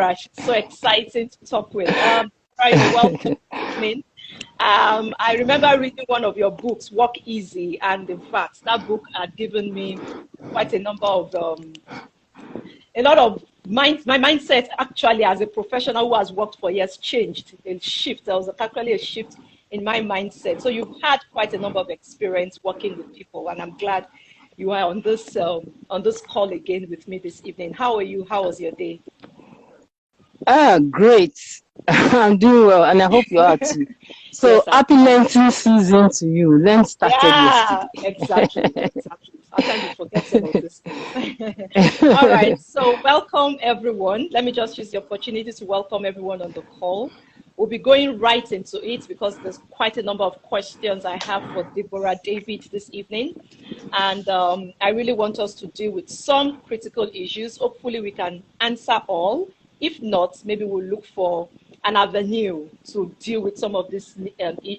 Deborah. She's so exciting to talk with. Right, welcome. I remember reading one of your books, Walk Easy, and in fact, that book had given me quite a number of, a lot of my mindset actually as a professional who has worked for years changed, a shift. There was actually a shift in my mindset. So you've had quite a number of experience working with people, and I'm glad you are on this call again with me this evening. How are you? How was your day? Great. I'm doing well, and I hope you are too. So Yes, happy Lenten season to you. Lent started yesterday. Exactly. Sometimes you forget some of this things. All right, so welcome everyone. Let me just use the opportunity to welcome everyone on the call. We'll be going right into it because there's quite a number of questions I have for Deborah David this evening. And I really want us to deal with some critical issues. Hopefully we can answer all. If not, maybe we'll look for an avenue to deal with some of these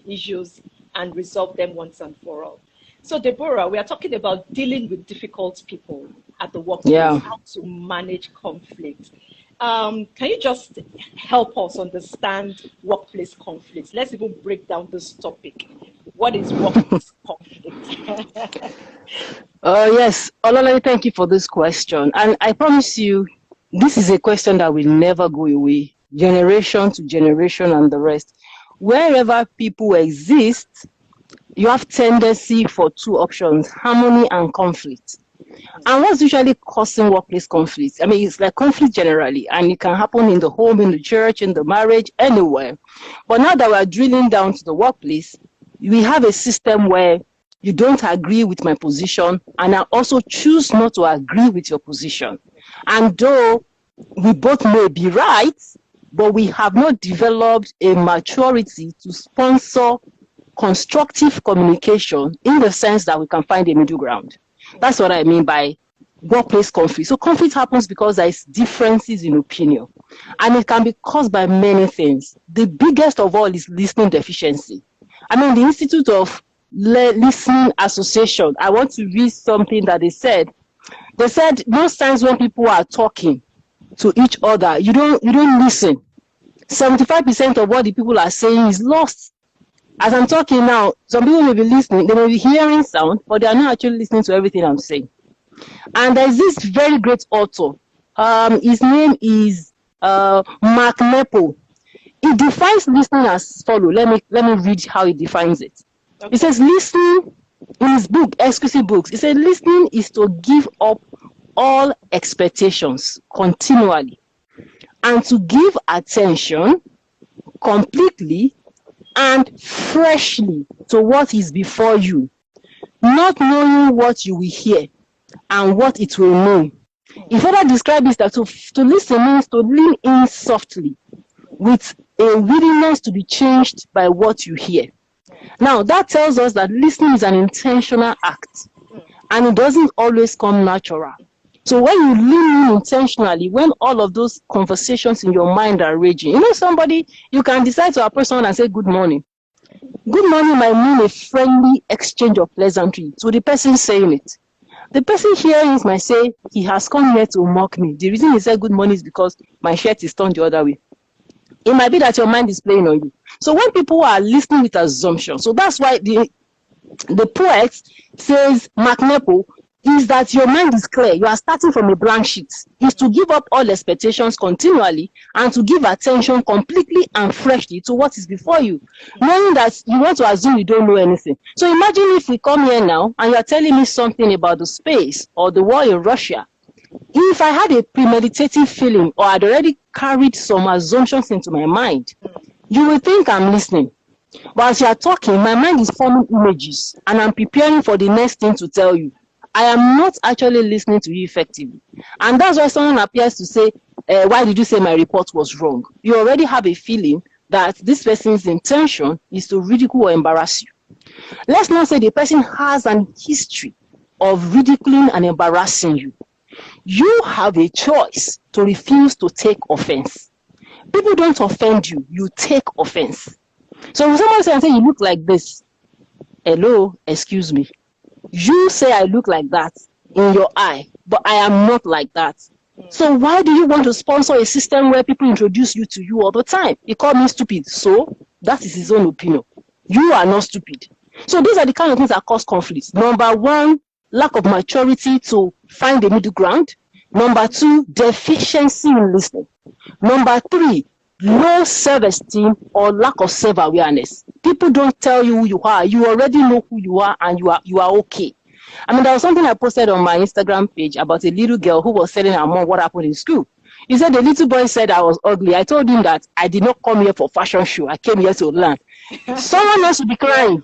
issues and resolve them once and for all. So Deborah, we are talking about dealing with difficult people at the workplace, how to manage conflict. Can you just help us understand workplace conflicts? Let's even break down this topic. What is workplace conflict? Yes, Ololai, thank you for this question. And I promise you, this is a question that will never go away, generation to generation and the rest. Wherever people exist, you have tendency for two options, harmony and conflict. And what's usually causing workplace conflict? I mean, it's like conflict generally, and it can happen in the home, in the church, in the marriage, anywhere. But now that we're drilling down to the workplace, we have a system where you don't agree with my position, and I also choose not to agree with your position. And though we both may be right, but we have not developed a maturity to sponsor constructive communication in the sense that we can find a middle ground. That's what I mean by workplace conflict. So conflict happens because there's differences in opinion, and it can be caused by many things. The biggest of all is listening deficiency. I mean, the Institute of Listening Association, I want to read something that they said. They said most times when people are talking to each other, you don't listen. 75% of what the people are saying is lost. As I'm talking now, some people may be listening, they may be hearing sound, but they are not actually listening to everything I'm saying. And there's this very great author. His name is Mark Nepo. He defines listening as follows. Let me read how he defines it. Okay. He says listening, in his book, Exclusive Books, he said listening is to give up all expectations continually and to give attention completely and freshly to what is before you, not knowing what you will hear and what it will mean. He further describes this that to listen means to lean in softly with a willingness to be changed by what you hear. Now, that tells us that listening is an intentional act, and it doesn't always come natural. So when you lean in intentionally, when all of those conversations in your mind are raging, somebody, you can decide to approach someone and say, good morning. Good morning might mean a friendly exchange of pleasantry to the person saying it. The person hearing it might say, he has come here to mock me. The reason he said good morning is because my shirt is turned the other way. It might be that your mind is playing on you. So when people are listening with assumption, so that's why the poet says, Mark Nepo, is that your mind is clear. You are starting from a blank sheet. Is to give up all expectations continually and to give attention completely and freshly to what is before you, knowing that you want to assume you don't know anything. So imagine if we come here now and you are telling me something about the space or the war in Russia. If I had a premeditative feeling or I'd already carried some assumptions into my mind, you will think I'm listening. But as you are talking, my mind is forming images and I'm preparing for the next thing to tell you. I am not actually listening to you effectively. And that's why someone appears to say, why did you say my report was wrong? You already have a feeling that this person's intention is to ridicule or embarrass you. Let's not say the person has an history of ridiculing and embarrassing you. You have a choice to refuse to take offense. People don't offend you, you take offense. So when someone says, you look like this, hello, excuse me. You say I look like that in your eye, but I am not like that. So why do you want to sponsor a system where people introduce you to you all the time? He called me stupid. So that is his own opinion. You are not stupid. So these are the kind of things that cause conflicts. Number one, lack of maturity to find a middle ground. Number two, deficiency in listening. Number three, low self-esteem or lack of self-awareness. People don't tell you who you are. You already know who you are, and you are okay. I mean, there was something I posted on my Instagram page about a little girl who was telling her mom what happened in school. He said the little boy said I was ugly. I told him that I did not come here for fashion show. I came here to learn. Someone else will be crying.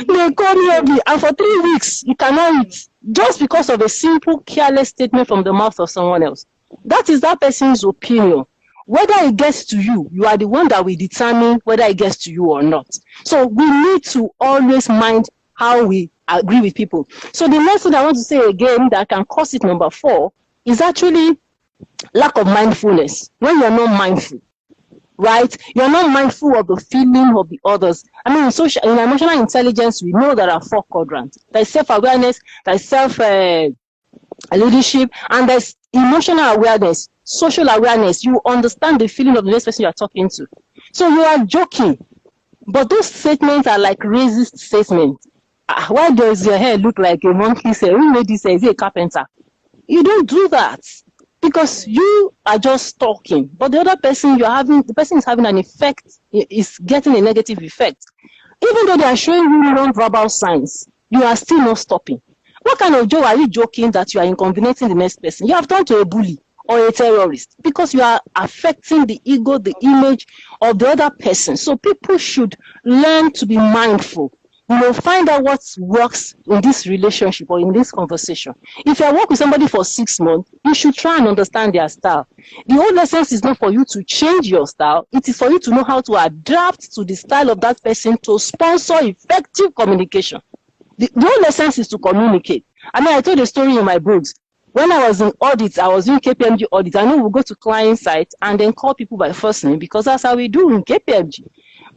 They call me ugly, and for 3 weeks you cannot eat just because of a simple, careless statement from the mouth of someone else. That is that person's opinion. Whether it gets to you, you are the one that will determine whether it gets to you or not. So we need to always mind how we agree with people. So the next thing I want to say again that can cause it, number 4, is actually lack of mindfulness. When you're not mindful, right? You're not mindful of the feeling of the others. I mean, in emotional intelligence, we know there are 4 quadrants. There's self-awareness, there's self-leadership, and there's emotional awareness, social awareness. You understand the feeling of the next person you're talking to. So you are joking, but those statements are like racist statements. Why does your hair look like a monkey's hair? Who made this hair? Is it a carpenter? You don't do that, because you are just talking, but the other person the person is having an effect, is getting a negative effect. Even though they are showing you non-verbal signs, you are still not stopping. What kind of joke are you joking that you are inconveniencing the next person? You have turned to a bully or a terrorist because you are affecting the ego, the image of the other person. So people should learn to be mindful. Find out what works in this relationship or in this conversation. If you work with somebody for 6 months, you should try and understand their style. The whole essence is not for you to change your style. It is for you to know how to adapt to the style of that person to sponsor effective communication. The whole essence is to communicate. I mean, I told a story in my books. When I was in audit, I was doing KPMG audit. I know we'll go to client site and then call people by first name because that's how we do in KPMG.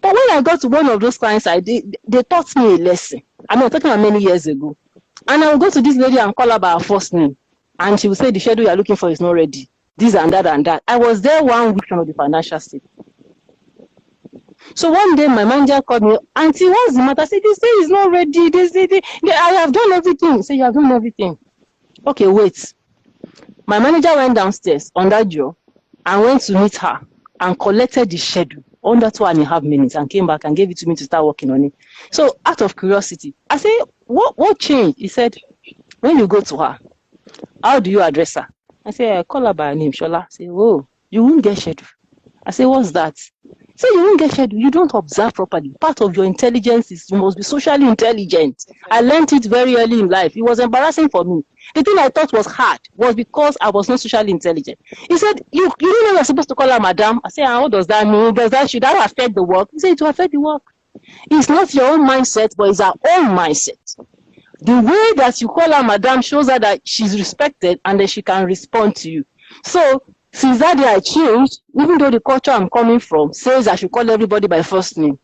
But when I got to one of those clients, they taught me a lesson. I mean, I'm talking about many years ago. And I will go to this lady and call her by her first name. And she will say, the schedule you're looking for is not ready. This and that and that. I was there 1 week from the financial state. So one day, my manager called me, Auntie, what's the matter? I said, this day is not ready. I have done everything. He said, you have done everything. Okay, wait. My manager went downstairs on that job and went to meet her and collected the schedule under 2.5 minutes and came back and gave it to me to start working on it. So out of curiosity, I said, what changed? He said, when you go to her, how do you address her? I said, I call her by her name, Shola. I said, oh, you won't get schedule. I said, what's that? So you won't get schedule. You don't observe properly. Part of your intelligence is you must be socially intelligent. I learned it very early in life. It was embarrassing for me. The thing I thought was hard was because I was not socially intelligent. He said, you don't know you're supposed to call her madam. I said, what does that mean? Should that affect the work? He said, it will affect the work. It's not your own mindset, but it's our own mindset. The way that you call her madam shows her that she's respected and that she can respond to you. So since that day I changed, even though the culture I'm coming from says I should call everybody by first name.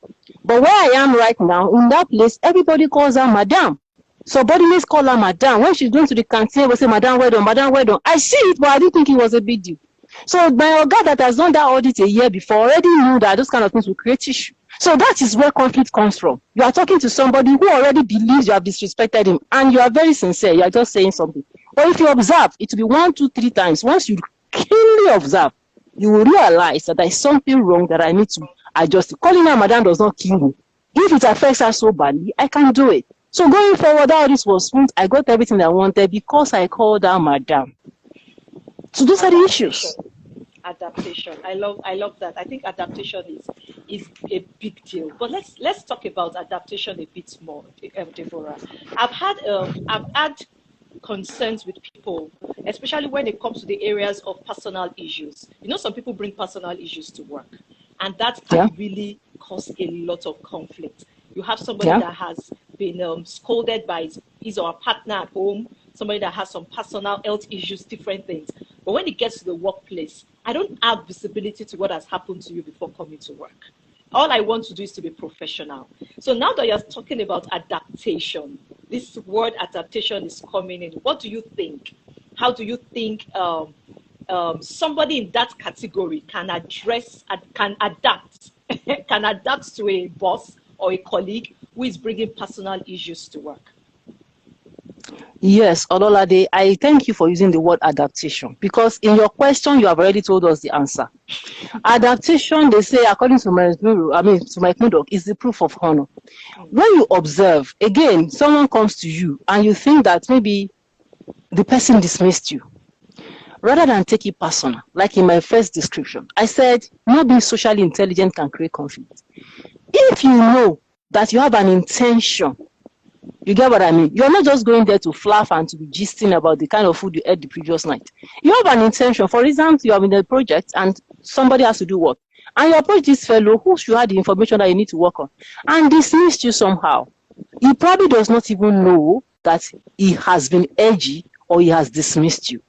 But where I am right now, in that place, everybody calls her madam. So subordinates call her madam. When she's going to the canteen, we say, madam, well done, madam, well done. I see it, but I didn't think it was a big deal. So my guy that has done that audit a year before already knew that those kind of things will create issue. So that is where conflict comes from. You are talking to somebody who already believes you have disrespected him, and you are very sincere. You are just saying something. But if you observe, it will be 1, 2, 3 times. Once you keenly observe, you will realize that there is something wrong that I need to adjust. Calling her madam does not kill me. If it affects her so badly, I can do it. So going forward, all this was smooth. I got everything I wanted because I called her madam. So those are the issues. Adaptation. I love that. I think adaptation is a big deal. But let's talk about adaptation a bit more, Deborah. I've had concerns with people, especially when it comes to the areas of personal issues. You know, some people bring personal issues to work, and that can really cause a lot of conflict. You have somebody that has been scolded by his or her partner at home, somebody that has some personal health issues, different things. But when it gets to the workplace, I don't have visibility to what has happened to you before coming to work. All I want to do is to be professional. So now that you're talking about adaptation, this word adaptation is coming in. What do you think? How do you think somebody in that category can address and can adapt, can adapt to a boss or a colleague who is bringing personal issues to work? Yes, Ololade, I thank you for using the word adaptation, because in your question, you have already told us the answer. Adaptation, they say, according to Mike Murdoch, is the proof of honor. When you observe, again, someone comes to you and you think that maybe the person dismissed you, rather than take it personal, like in my first description, I said, not being socially intelligent can create conflict. If you know that you have an intention, you get what I mean? You're not just going there to fluff and to be gisting about the kind of food you ate the previous night. You have an intention. For example, you are in a project and somebody has to do work. And you approach this fellow who should have the information that you need to work on and dismissed you somehow. He probably does not even know that he has been edgy or he has dismissed you.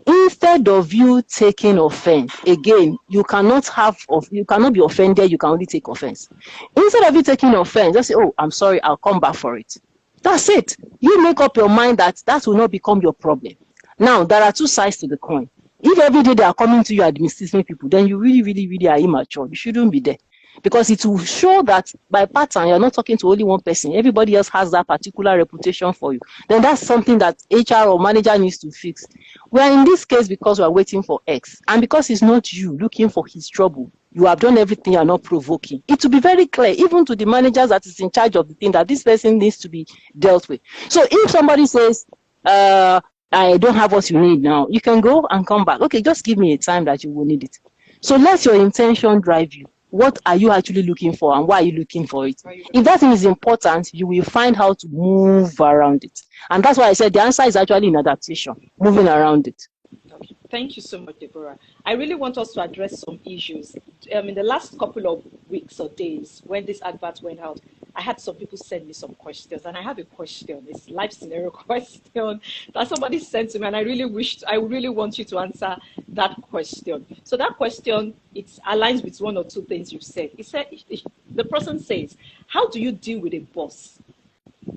Instead of you taking offense, again, you cannot be offended, you can only take offense. Instead of you taking offense, just say, oh, I'm sorry, I'll come back for it. That's it. You make up your mind that that will not become your problem. Now, there are two sides to the coin. If every day they are coming to you and dismissing people, then you really, really, really are immature. You shouldn't be there. Because it will show that by pattern, you're not talking to only one person. Everybody else has that particular reputation for you. Then that's something that HR or manager needs to fix. We are in this case because we are waiting for X. And because it's not you looking for his trouble, you have done everything, you are not provoking. It will be very clear, even to the managers that is in charge of the thing, that this person needs to be dealt with. So if somebody says, I don't have what you need now, you can go and come back. Okay, just give me a time that you will need it. So let your intention drive you. What are you actually looking for and why are you looking for it? If that thing is important, you will find how to move around it. And that's why I said the answer is actually in adaptation, moving around it. Okay. Thank you so much, Deborah. I really want us to address some issues. In the last couple of weeks or days, when this advert went out, I had some people send me some questions, and I have a question. It's life scenario question that somebody sent to me, and I really want you to answer that question. So that question, it aligns with one or two things you've said. The person says, how do you deal with a boss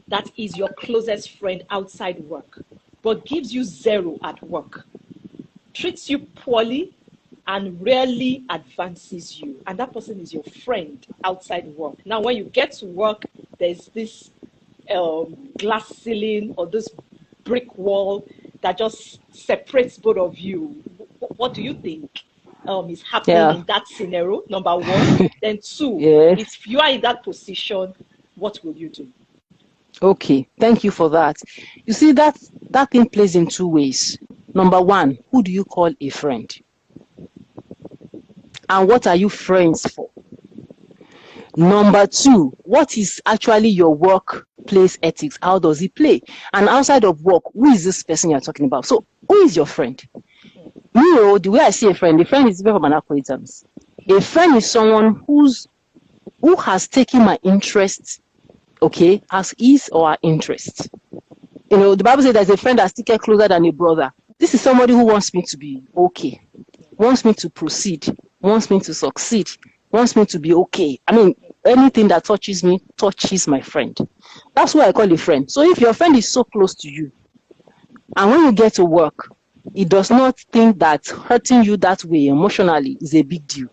that is your closest friend outside work, but gives you 0 at work, treats you poorly, and rarely advances you, and that person is your friend outside work? Now, when you get to work, there's this glass ceiling or this brick wall that just separates both of you. What do you think is happening in that scenario? Number one. Then two, if you are in that position, what will you do? Okay, thank you for that. You see, that thing plays in two ways. Number one, who do you call a friend? And what are you friends for? Number two, what is actually your workplace ethics? How does it play? And outside of work, who is this person you're talking about? So, who is your friend? You know, the way I see a friend is different from an acquaintance. A friend is someone who has taken my interest, okay, as his or her interest. You know, the Bible says there's a friend that's sticking closer than a brother. This is somebody who wants me to be okay, wants me to proceed, wants me to succeed, wants me to be okay. I mean, anything that touches me touches my friend. That's what I call a friend. So if your friend is so close to you, and when you get to work, he does not think that hurting you that way emotionally is a big deal,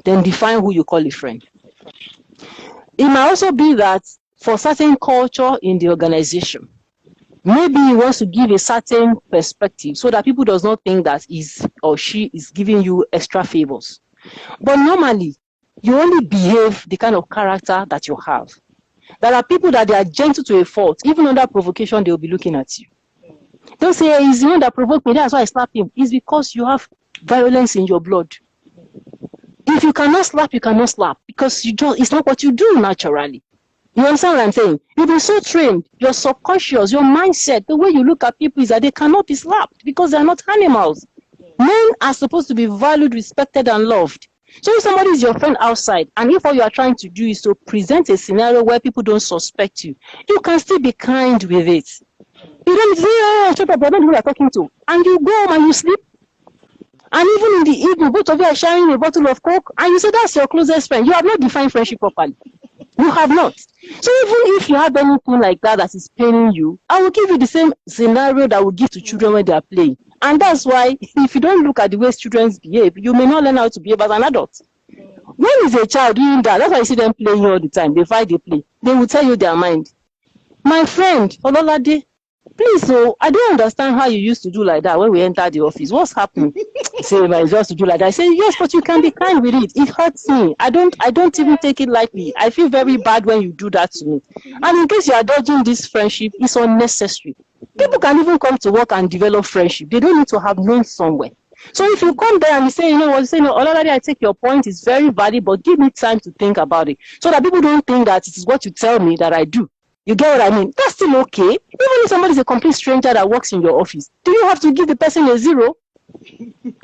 then define who you call a friend. It might also be that for certain culture in the organization, maybe he wants to give a certain perspective so that people does not think that he or she is giving you extra favors. But normally, you only behave the kind of character that you have. There are people that they are gentle to a fault. Even under provocation, they will be looking at you. Don't say, hey, he's the one that provoked me, that's why I slap him. It's because you have violence in your blood. If you cannot slap, you cannot slap. Because it's not what you do naturally. You understand what I'm saying? You've been so trained, your subconscious, your mindset, the way you look at people is that they cannot be slapped because they're not animals. Men are supposed to be valued, respected, and loved. So if somebody is your friend outside, and if all you are trying to do is to present a scenario where people don't suspect you, you can still be kind with it. You don't say, oh, shut up, I don't know who you're talking to. And you go home and you sleep. And even in the evening, both of you are sharing a bottle of Coke, and you say that's your closest friend. You have not defined friendship properly. You have not. So even if you have anything like that is paining you, I will give you the same scenario that I will give to children when they are playing. And that's why if you don't look at the way children behave, you may not learn how to behave as an adult. When is a child doing that? That's why you see them playing all the time. They fight, they play. They will tell you their mind. My friend, Ololade, please, I don't understand how you used to do like that when we entered the office. What's happening? Say, I just to do like that. I say, yes, but you can be kind with it. It hurts me. I don't even take it lightly. I feel very bad when you do that to me. And in case you are dodging this friendship, it's unnecessary. People can even come to work and develop friendship. They don't need to have known somewhere. So if you come there and you say, Ololade, I take your point, it's very valid, but give me time to think about it. So that people don't think that it is what you tell me that I do. You get what I mean? That's still okay. Even if somebody is a complete stranger that works in your office, do you have to give the person a 0?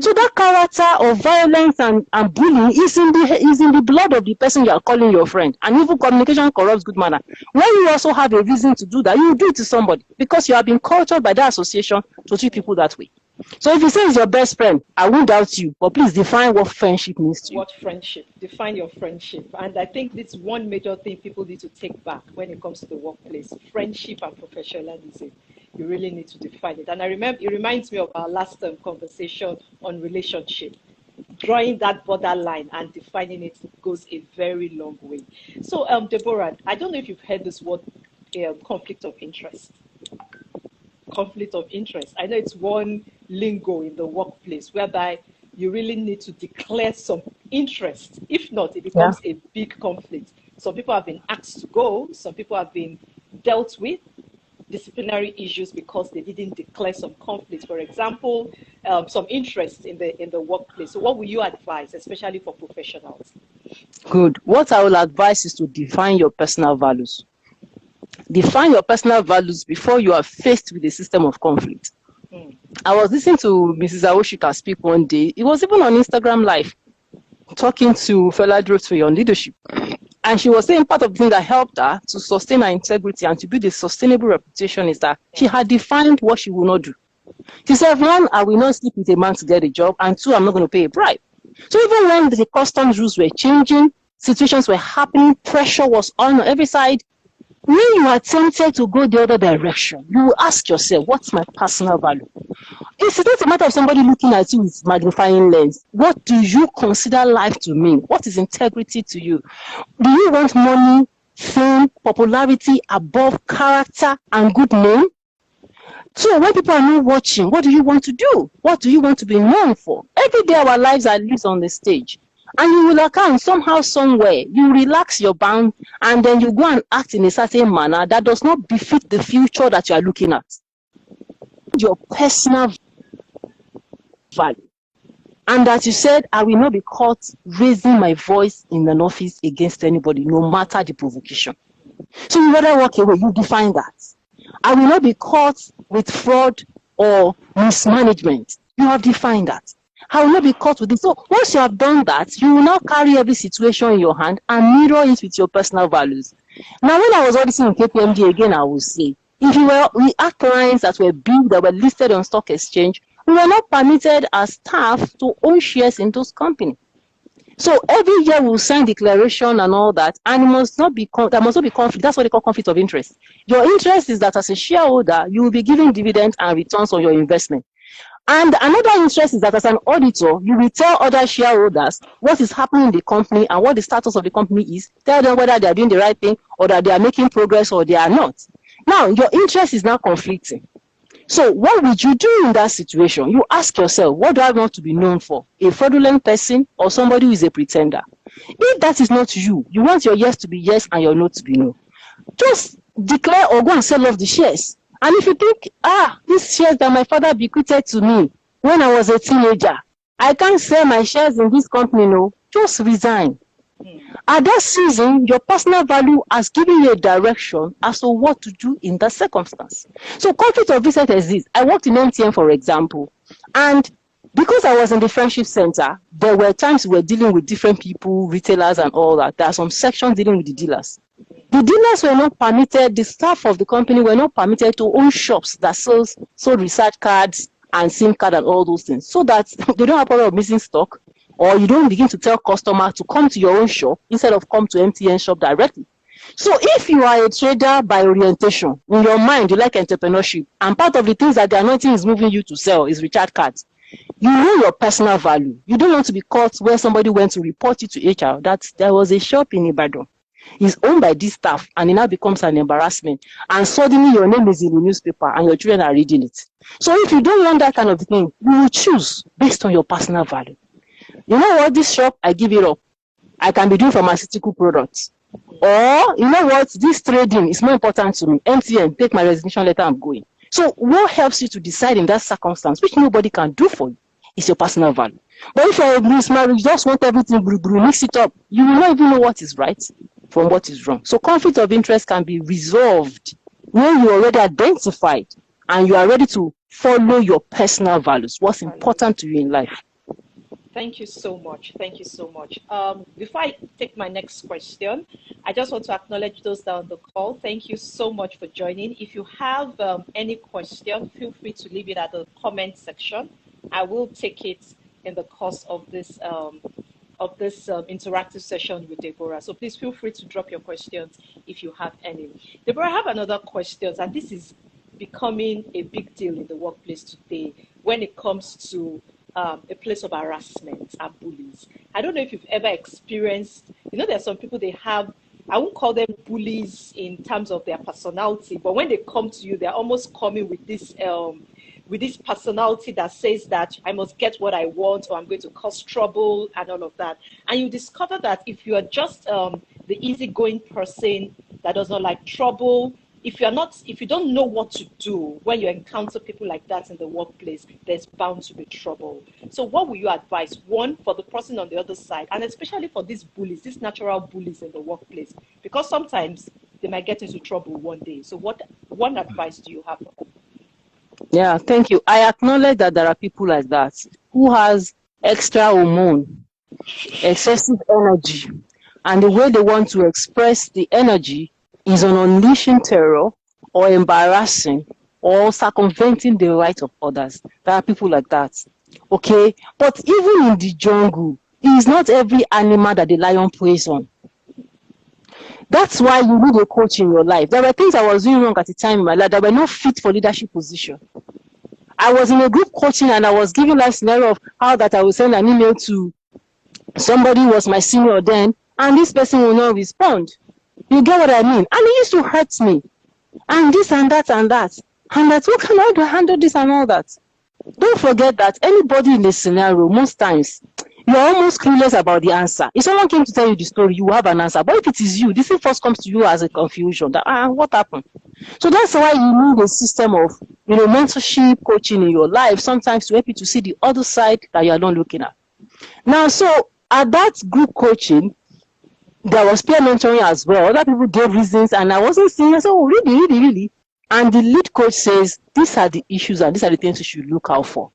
So that character of violence and bullying is in the blood of the person you are calling your friend. And evil communication corrupts good manner. When you also have a reason to do that, you do it to somebody because you have been cultured by that association to treat people that way. So if you say it's your best friend, I won't doubt you, but please define what friendship means to you. What friendship? Define your friendship. And I think this one major thing people need to take back when it comes to the workplace, friendship and professionalism. You really need to define it. And it reminds me of our last conversation on relationship. Drawing that borderline and defining it goes a very long way. So, Deborah, I don't know if you've heard this word, conflict of interest. Conflict of interest. I know it's one lingo in the workplace whereby you really need to declare some interest. If not, it becomes a big conflict. Some people have been asked to go. Some people have been dealt with disciplinary issues because they didn't declare some conflicts. For example, some interest in the workplace. So what will you advise, especially for professionals? Good. What I will advise is to define your personal values. Define your personal values before you are faced with a system of conflict. I was listening to Mrs. Aoshika speak one day. It was even on Instagram Live, talking to Fela Durosue on leadership. And she was saying part of the thing that helped her to sustain her integrity and to build a sustainable reputation is that she had defined what she will not do. She said, 1, I will not sleep with a man to get a job, and 2, I'm not going to pay a bribe. So even when the customs rules were changing, situations were happening, pressure was on every side, when you are tempted to go the other direction, you will ask yourself, what's my personal value? It's not a matter of somebody looking at you with magnifying lens. What do you consider life to mean? What is integrity to you? Do you want money, fame, popularity above character and good name? So when people are not watching, what do you want to do? What do you want to be known for? Every day our lives are lived on the stage. And you will account somehow, somewhere. You relax your bound and then you go and act in a certain manner that does not befit the future that you are looking at. Your personal value. And as you said, I will not be caught raising my voice in an office against anybody, no matter the provocation. So you rather walk away, you define that. I will not be caught with fraud or mismanagement. You have defined that. I will not be caught with it. So once you have done that, you will now carry every situation in your hand and mirror it with your personal values. Now, when I was auditing in KPMG again, I will say, we had clients that were big, that were listed on stock exchange, we were not permitted as staff to own shares in those companies. So every year we'll sign declaration and all that, and there must not be conflict. That's what they call conflict of interest. Your interest is that as a shareholder, you will be giving dividends and returns on your investment. And another interest is that as an auditor, you will tell other shareholders what is happening in the company and what the status of the company is, tell them whether they are doing the right thing or that they are making progress or they are not. Now, your interest is now conflicting. So what would you do in that situation? You ask yourself, what do I want to be known for? A fraudulent person or somebody who is a pretender? If that is not you, you want your yes to be yes and your no to be no. Just declare or go and sell off the shares. And if you think, these shares that my father bequeathed to me when I was a teenager, I can't sell my shares in this company, no, just resign. At that season, your personal value has given you a direction as to what to do in that circumstance. So conflict of interest is this. I worked in MTN, for example, and because I was in the friendship center, there were times we were dealing with different people, retailers and all that. There are some sections dealing with the dealers. The dealers were not permitted, the staff of the company were not permitted to own shops that sold research cards and SIM card and all those things, so that they don't have a problem of missing stock, or you don't begin to tell customers to come to your own shop instead of come to MTN shop directly. So if you are a trader by orientation, in your mind you like entrepreneurship, and part of the things that the anointing is moving you to sell is recharge cards, you know your personal value. You don't want to be caught where somebody went to report you to HR that there was a shop in Ibadan. It's owned by this staff, and it now becomes an embarrassment. And suddenly your name is in the newspaper and your children are reading it. So if you don't want that kind of thing, you will choose based on your personal value. You know what, this shop, I give it up. I can be doing pharmaceutical products. Or, you know what, this trading is more important to me. MTN, take my resignation letter, I'm going. So what helps you to decide in that circumstance, which nobody can do for you, is your personal value. But if you're a businessman, you just want everything, mix it up, you will not even know what is right from what is wrong. So conflict of interest can be resolved when you already identified and you are ready to follow your personal values, what's important to you in life. Thank you so much. Thank you so much. Before I take my next question, I just want to acknowledge those that are on the call. Thank you so much for joining. If you have any question, feel free to leave it at the comment section. I will take it in the course of this interactive session with Deborah. So please feel free to drop your questions if you have any. Deborah, I have another question, and this is becoming a big deal in the workplace today when it comes to a place of harassment and bullies. I don't know if you've ever experienced, there are some people they have, I won't call them bullies in terms of their personality, but when they come to you, they're almost coming with this personality that says that I must get what I want, or I'm going to cause trouble and all of that. And you discover that if you are just the easygoing person that does not like trouble, if you don't know what to do when you encounter people like that in the workplace, there's bound to be trouble. So what will you advise, one, for the person on the other side, and especially for these bullies, these natural bullies in the workplace, because sometimes they might get into trouble one day. So what one advice do you have for them? Yeah, thank you. I acknowledge that there are people like that who has extra hormone, excessive energy, and the way they want to express the energy is on unleashing terror or embarrassing or circumventing the rights of others. There are people like that. Okay? But even in the jungle, it is not every animal that the lion preys on. That's why you need a coach in your life. There were things I was doing wrong at the time in my life that were not fit for leadership position. I was in a group coaching and I was giving life scenario of how that I would send an email to somebody who was my senior then, and this person will not respond. You get what I mean? And it used to hurt me. And this and that and that. And that's what can I do? Handle this and all that. Don't forget that anybody in this scenario, most times, you're almost clueless about the answer. If someone came to tell you the story, you have an answer. But if it is you, this thing first comes to you as a confusion. That, what happened? So that's why you need a system of mentorship, coaching in your life, sometimes to help you to see the other side that you are not looking at. Now, so at that group coaching, there was peer mentoring as well. Other people gave reasons, and I wasn't seeing. I said, oh, really? And the lead coach says, these are the issues and these are the things you should look out for.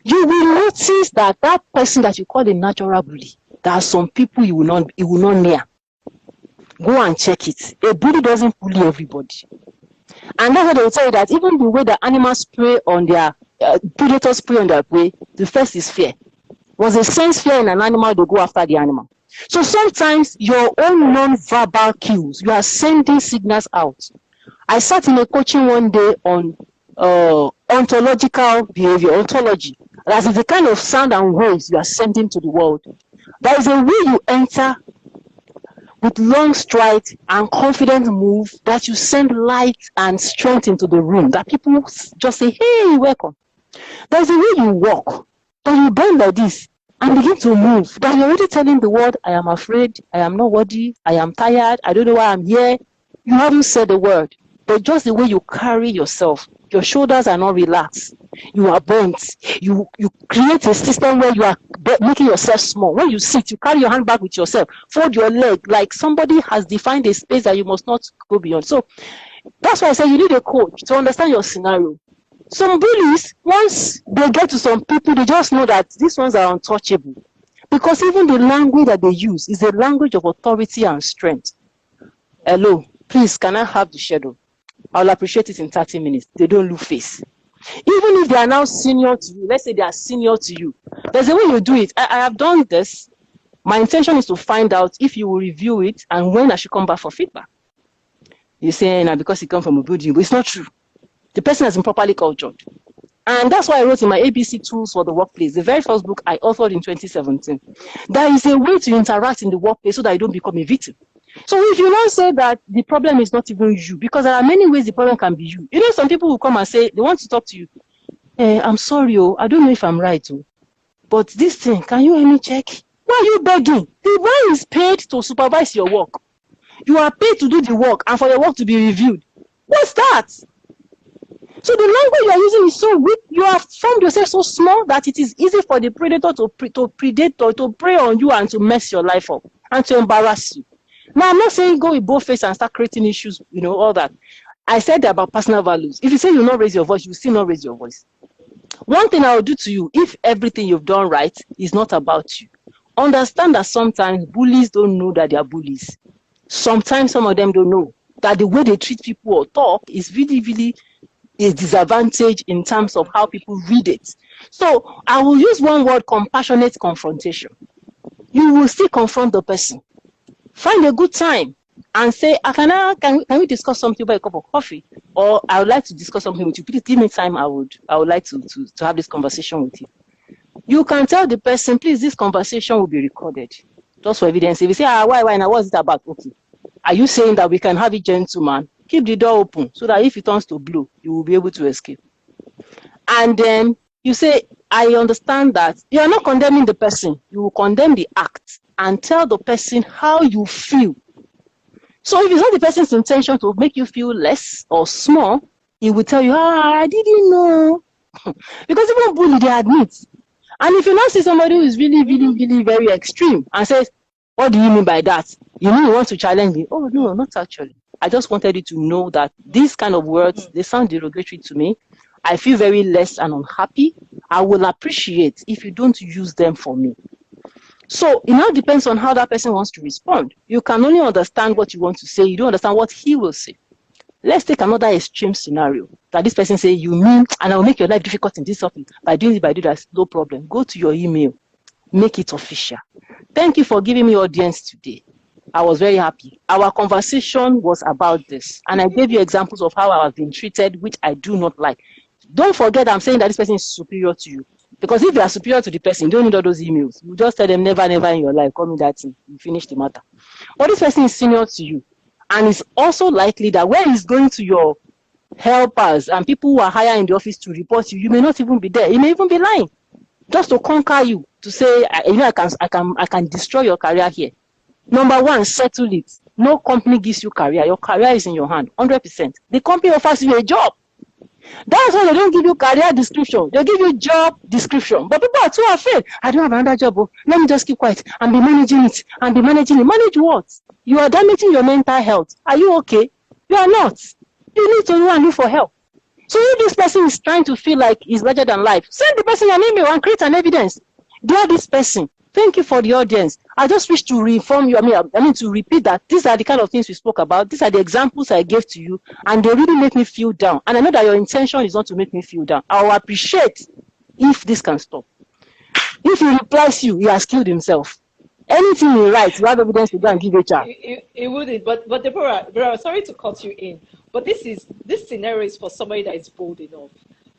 You will notice that that person that you call a natural bully, there are some people you will not near. Go and check it. A bully doesn't bully everybody. And that's why they will tell you that even the way the animals prey on their predators prey on their prey, the first is fear. Was a sense fear in an animal, they go after the animal. So sometimes your own non-verbal cues, you are sending signals out. I sat in a coaching one day on ontological behavior, ontology. That is the kind of sound and waves you are sending to the world. There is a way you enter with long strides and confident move that you send light and strength into the room, that people just say, hey, welcome. There is a way you walk, that you bend like this and begin to move, that you're already telling the world, I am afraid, I am not worthy, I am tired, I don't know why I'm here. You haven't said a word, but just the way you carry yourself, your shoulders are not relaxed. You are bent. You create a system where you are making yourself small. When you sit, you carry your hand back with yourself. Fold your leg like somebody has defined a space that you must not go beyond. So that's why I say you need a coach to understand your scenario. Some bullies, once they get to some people, they just know that these ones are untouchable. Because even the language that they use is a language of authority and strength. Hello, please, can I have the shadow? I'll appreciate it in 30 minutes. They don't look face. Even if they are now senior to you, let's say they are senior to you, there's a way you do it. I have done this. My intention is to find out if you will review it and when I should come back for feedback. You say, now because it comes from a building, but it's not true. The person has been properly cultured. And that's why I wrote in my ABC Tools for the Workplace, the very first book I authored in 2017. There is a way to interact in the workplace so that you don't become a victim. So if you now say that the problem is not even you, because there are many ways the problem can be you. You know, some people will come and say, they want to talk to you. I'm sorry, I don't know if I'm right, but this thing, can you help me check? Why are you begging? The man is paid to supervise your work. You are paid to do the work and for your work to be reviewed. What's that? So the language you are using is so weak. You have formed yourself so small that it is easy for the predator to predate or to prey on you and to mess your life up and to embarrass you. Now, I'm not saying go with both face and start creating issues, all that. I said about personal values. If you say you'll not raise your voice, you will still not raise your voice. One thing I will do to you, if everything you've done right is not about you, understand that sometimes bullies don't know that they are bullies. Sometimes some of them don't know that the way they treat people or talk is really, really a disadvantage in terms of how people read it. So I will use one word: compassionate confrontation. You will still confront the person. Find a good time and say, can we discuss something about a cup of coffee? Or I would like to discuss something with you. Please give me time. I would like to have this conversation with you. You can tell the person, please, this conversation will be recorded. Just for evidence. If you say, why now, what's it about? Okay. Are you saying that we can have it, gentleman? Keep the door open so that if it turns to blue, you will be able to escape. And then you say, I understand that you are not condemning the person. You will condemn the act and tell the person how you feel. So if it's not the person's intention to make you feel less or small, he will tell you, I didn't know. Because even bully, they admit. And if you now see somebody who is really, really, really very extreme and says, what do you mean by that? You mean you want to challenge me? Oh, no, not actually. I just wanted you to know that these kind of words, they sound derogatory to me. I feel very less and unhappy. I will appreciate if you don't use them for me. So it now depends on how that person wants to respond. You can only understand what you want to say. You don't understand what he will say. Let's take another extreme scenario. That this person say, you mean, and I will make your life difficult in this office. By doing that, no problem. Go to your email. Make it official. Thank you for giving me audience today. I was very happy. Our conversation was about this. And I gave you examples of how I have been treated, which I do not like. Don't forget I'm saying that this person is superior to you. Because if you are superior to the person, you don't need all those emails. You just tell them never, never in your life, call me that thing. You finish the matter. But this person is senior to you. And it's also likely that when he's going to your helpers and people who are higher in the office to report you, you may not even be there. He may even be lying. Just to conquer you, to say, I can destroy your career here. Number one, settle it. No company gives you career. Your career is in your hand, 100%. The company offers you a job. That's why they don't give you career description. They give you job description. But people are too afraid. I don't have another job. Let me just keep quiet and be managing it. And be managing it. Manage what? You are damaging your mental health. Are you okay? You are not. You need to go and look for help. So if this person is trying to feel like he's larger than life, send the person an email and create an evidence. Dear this person, thank you for the audience. I just wish to reinform you, I mean to repeat that these are the kind of things we spoke about. These are the examples I gave to you, and they really make me feel down. And I know that your intention is not to make me feel down. I will appreciate if this can stop. If he replies you, he has killed himself. Anything he writes, you have evidence to go and give HR. It wouldn't, but Deborah, sorry to cut you in, but this scenario is for somebody that is bold enough.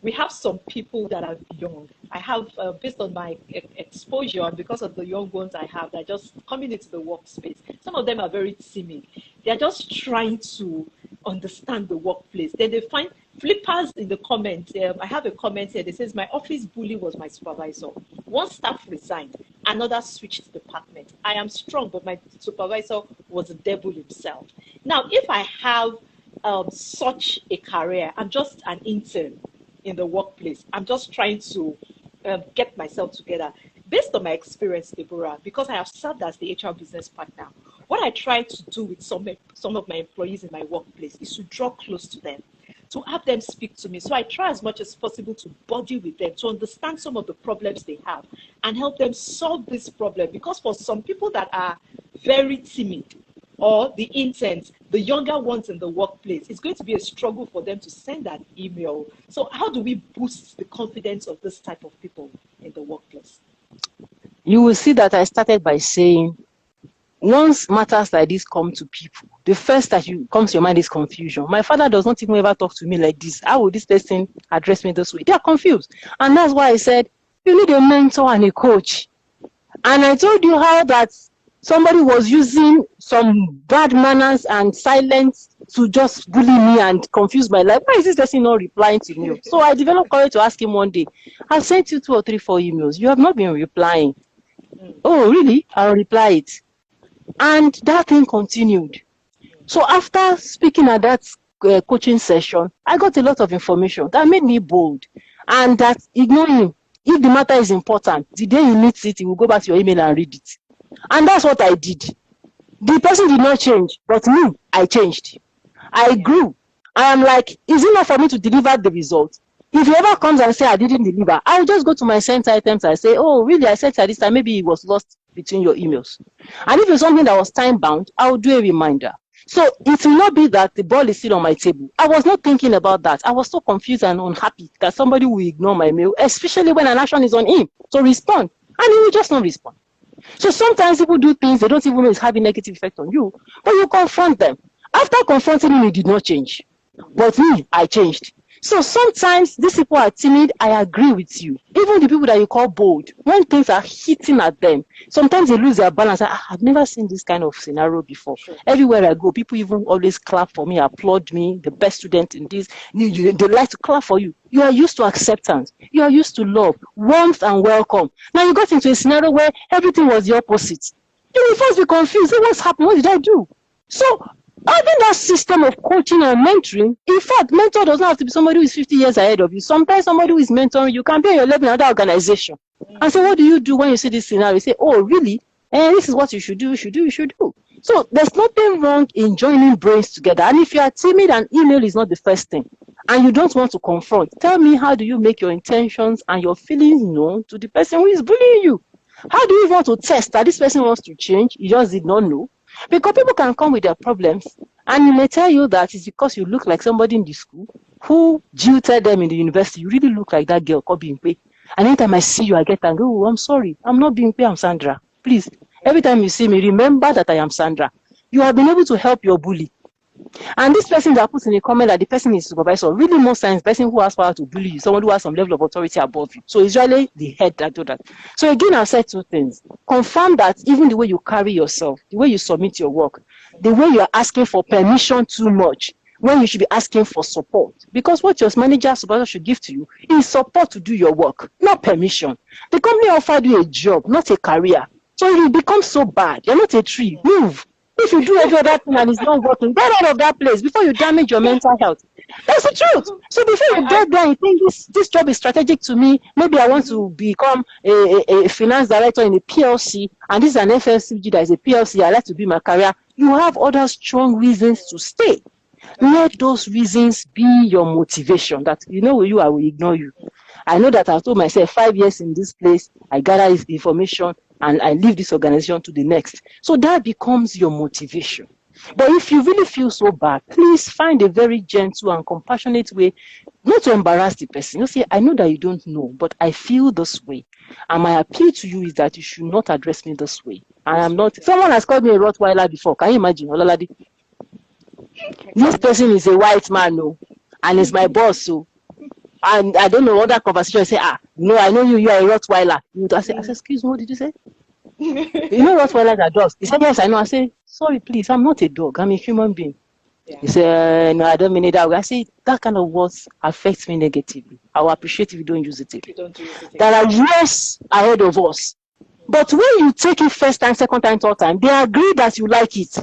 We have some people that are young. I have, based on my exposure and because of the young ones I have, they're just coming into the workspace. Some of them are very timid. They're just trying to understand the workplace. Then they find flippers in the comments. I have a comment here that says, my office bully was my supervisor. One staff resigned, another switched department. I am strong, but my supervisor was the devil himself. Now, if I have such a career, I'm just an intern in the workplace. I'm just trying to get myself together. Based on my experience, Deborah, because I have served as the HR business partner, what I try to do with some of my employees in my workplace is to draw close to them, to have them speak to me. So I try as much as possible to body with them, to understand some of the problems they have and help them solve this problem. Because for some people that are very timid, or the interns, the younger ones in the workplace, it's going to be a struggle for them to send an email. So how do we boost the confidence of this type of people in the workplace? you will see that I started by saying, once matters like this come to people, the first that comes to your mind is confusion. My father does not even ever talk to me like this. How would this person address me this way? They are confused. And that's why I said, you need a mentor and a coach. And I told you how that somebody was using some bad manners and silence to just bully me and confuse my life. Why is this person not replying to me? So I developed courage to ask him one day, I've sent you 2 or 3, 4 emails. You have not been replying. Oh, really? I'll reply it. And that thing continued. So after speaking at that coaching session, I got a lot of information that made me bold. And that ignoring him, if the matter is important, the day he meets it, he will go back to your email and read it. And that's what I did. The person did not change, but me, I changed. I grew. I am like, is it not for me to deliver the result? If he ever comes and say I didn't deliver, I'll just go to my sent items and say, oh, really, I sent at this time. Maybe it was lost between your emails. And if it's something that was time bound, I'll do a reminder. So it will not be that the ball is still on my table. I was not thinking about that. I was so confused and unhappy that somebody will ignore my mail, especially when an action is on him to respond. And he will just not respond. So sometimes people do things they don't even know is having negative effect on you, but you confront them. After confronting him, he did not change. But me, I changed. So sometimes these people are timid. I agree with you. Even the people that you call bold, when things are hitting at them, sometimes they lose their balance. I've never seen this kind of scenario before. Sure. Everywhere I go, people even always clap for me, applaud me, the best student in this. They like to clap for you. You are used to acceptance. You are used to love, warmth, and welcome. Now you got into a scenario where everything was the opposite. You will first be confused. Say, what's happening? What did I do? So having that system of coaching and mentoring, in fact, mentor does not have to be somebody who is 50 years ahead of you. Sometimes somebody who is mentoring, you can be on your level in another organization. And say, what do you do when you see this scenario? You say, oh, really? This is what you should do, you should do, you should do. So there's nothing wrong in joining brains together. And if you are timid and email is not the first thing, and you don't want to confront, tell me, how do you make your intentions and your feelings known to the person who is bullying you? How do you want to test that this person wants to change? You just did not know. Because people can come with their problems and he may tell you that it's because you look like somebody in the school who jilted them in the university. You really look like that girl called Bimpe. And anytime I see you, I get angry. Oh, I'm sorry. I'm not Bimpe, I'm Sandra. Please, every time you see me, remember that I am Sandra. You have been able to help your bully. And this person that puts in a comment that the person is supervisor, really most times person who has power to bully you, someone who has some level of authority above you. So it's really the head that do that. So again, I've said 2 things. Confirm that even the way you carry yourself, the way you submit your work, the way you are asking for permission too much, when you should be asking for support. Because what your manager, supervisor should give to you is support to do your work, not permission. The company offered you a job, not a career. So if you become so bad, you're not a tree, move. If you do every other thing and it's not working, get out of that place before you damage your mental health. That's the truth. So before you get there, you think this job is strategic to me. Maybe I want to become a finance director in a PLC, and this is an FLCG that is a PLC. I like to be my career. You have other strong reasons to stay. Let those reasons be your motivation. That you know you, I will ignore you. I know that I told myself 5 years in this place, I gather this information and I leave this organization to the next. So that becomes your motivation. But if you really feel so bad, please find a very gentle and compassionate way, not to embarrass the person. You say, I know that you don't know, but I feel this way. And my appeal to you is that you should not address me this way. I am not. Someone has called me a Rottweiler before. Can you imagine? Olalade? This person is a white man, no, and is my boss, so. And I don't know what that conversation. I say, no, I know you are a Rottweiler. I say, excuse me, what did you say? You know Rottweilers are dogs. He said, yes, I know. I say, sorry, please, I'm not a dog. I'm a human being. Yeah. He said, no, I don't mean it that way. I say, that kind of words affects me negatively. I will appreciate if you don't use it again. There are years ahead of us. But when you take it first time, second time, third time, they agree that you like it.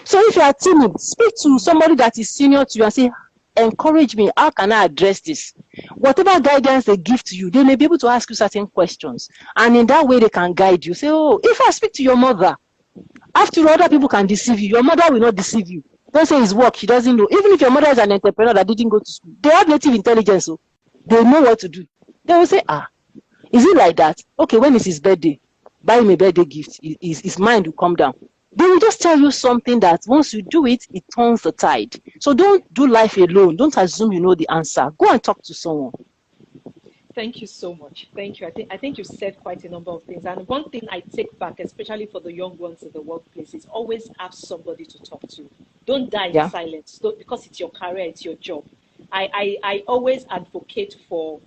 So if you are timid, speak to somebody that is senior to you and say, encourage me, how can I address this? Whatever guidance they give to you, they may be able to ask you certain questions, and in that way they can guide you. Say, oh, if I speak to your mother, after all, other people can deceive you, your mother will not deceive you. Don't say it's work, she doesn't know. Even if your mother is an entrepreneur that didn't go to school, they have native intelligence, so they know what to do. They will say, is it like that? Okay, when is his birthday? Buy him a birthday gift. His mind will come down. They will just tell you something that once you do it, it turns the tide. So don't do life alone. Don't assume you know the answer. Go and talk to someone. Thank you so much. Thank you. I think you said quite a number of things. And one thing I take back, especially for the young ones in the workplace, is always have somebody to talk to. Don't die in Yeah. silence. Don't, because it's your career, it's your job. I always advocate for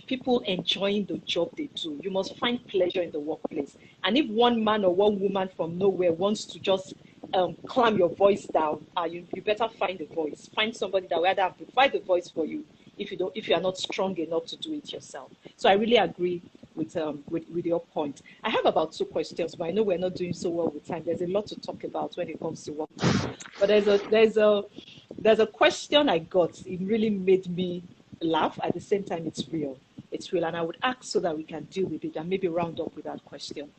people enjoying the job they do. You must find pleasure in the workplace. And if one man or one woman from nowhere wants to just clam your voice down, you better find a voice. Find somebody that will either amplify the voice for you if you are not strong enough to do it yourself. So I really agree with your point. I have about 2 questions, but I know we're not doing so well with time. There's a lot to talk about when it comes to workplace. But there's a question I got. It really made me laugh. At the same time, it's real. It's real, and I would ask so that we can deal with it and maybe round up with that question.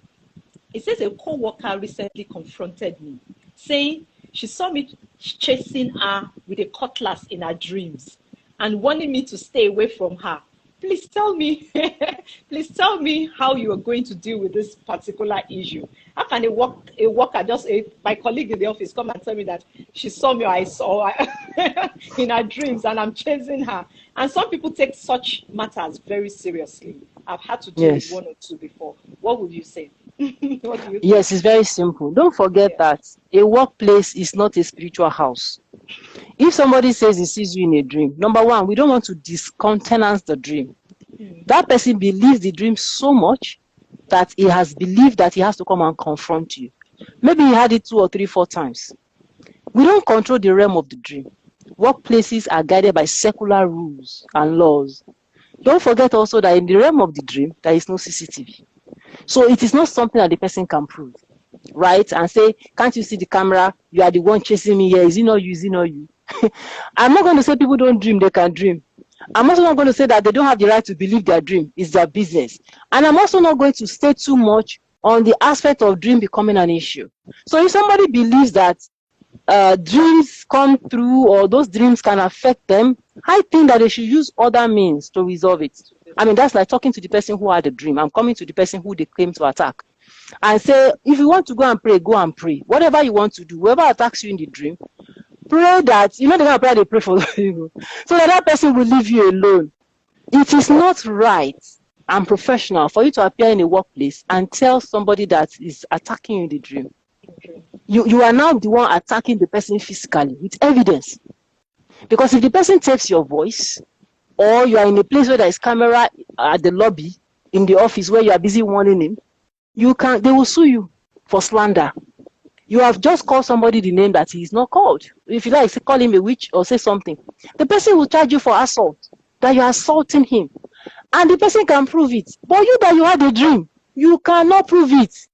It says a co-worker recently confronted me, saying she saw me chasing her with a cutlass in her dreams and wanting me to stay away from her. Please tell me, please tell me how you are going to deal with this particular issue. How can my colleague in the office come and tell me that she saw me or I saw her in her dreams and I'm chasing her? And some people take such matters very seriously. I've had to deal with one or two before. What would you say? What do you think? Yes, it's very simple. Don't forget that a workplace is not a spiritual house. If somebody says he sees you in a dream, number one, we don't want to discountenance the dream. That person believes the dream so much that he has believed that he has to come and confront you. Maybe he had it 2 or 3, 4 times. We don't control the realm of the dream. Workplaces are guided by secular rules and laws. Don't forget also that in the realm of the dream, there is no CCTV. So it is not something that the person can prove, right? And say, can't you see the camera? You are the one chasing me here. Is it not you? Is it not you? I'm not going to say people don't dream. They can dream. I'm also not going to say that they don't have the right to believe their dream. It's their business. And I'm also not going to stay too much on the aspect of dream becoming an issue. So if somebody believes that dreams come through or those dreams can affect them, I think that they should use other means to resolve it. I mean, that's like talking to the person who had a dream. I'm coming to the person who they came to attack and say, if you want to go and pray, go and pray. Whatever you want to do, whoever attacks you in the dream, pray that, the kind of prayer they pray for you, so that person will leave you alone. It is not right and professional for you to appear in a workplace and tell somebody that is attacking you in the dream. You are now the one attacking the person physically with evidence. Because if the person takes your voice, or you are in a place where there is camera at the lobby, in the office where you are busy warning him, they will sue you for slander. You have just called somebody the name that he is not called. If you like, call him a witch or say something. The person will charge you for assault, that you are assaulting him. And the person can prove it. But you that you had a dream, you cannot prove it.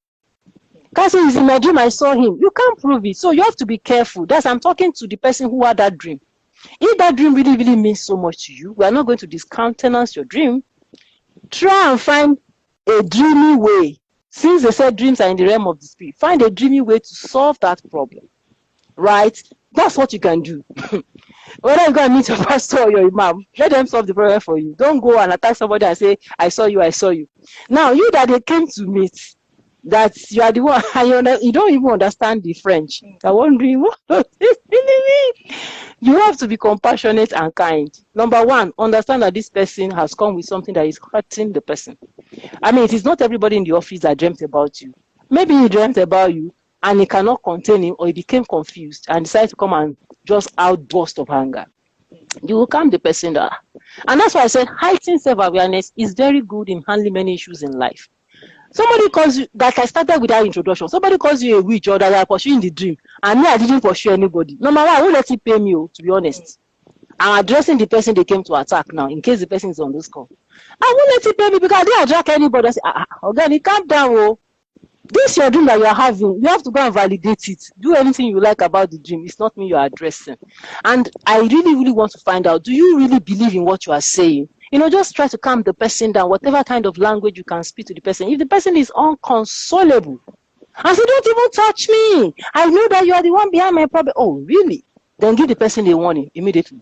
Can't say it's in my dream I saw him. You can't prove it. So you have to be careful. I'm talking to the person who had that dream. If that dream really, really means so much to you, we are not going to discountenance your dream. Try and find a dreamy way. Since they said dreams are in the realm of the spirit, find a dreamy way to solve that problem. Right? That's what you can do. Whether you go and meet your pastor or your imam, let them solve the problem for you. Don't go and attack somebody and say, I saw you, I saw you. Now, you that they came to meet, that you are the one, you don't even understand the French. I wondering what does this really mean? You have to be compassionate and kind. Number one, understand that this person has come with something that is hurting the person. I mean, it is not everybody in the office that dreamt about you. Maybe he dreamt about you and he cannot contain him, or he became confused and decided to come and just outburst of anger. You will calm the person down. And that's why I said heightened self-awareness is very good in handling many issues in life. Somebody calls you, like I started with that introduction, somebody calls you a witch or that you are pursuing the dream, and me, I didn't pursue anybody. Number one, I won't let it pay me, to be honest. I'm addressing the person they came to attack now, in case the person is on this call. I won't let it pay me because I didn't attack anybody. I say, Organic, calm down, oh. This your dream that you are having, you have to go and validate it. Do anything you like about the dream. It's not me you are addressing. And I really, really want to find out, do you really believe in what you are saying? Just try to calm the person down, whatever kind of language you can speak to the person. If the person is unconsolable, and say, don't even touch me. I know that you are the one behind my problem. Oh, really? Then give the person a warning immediately.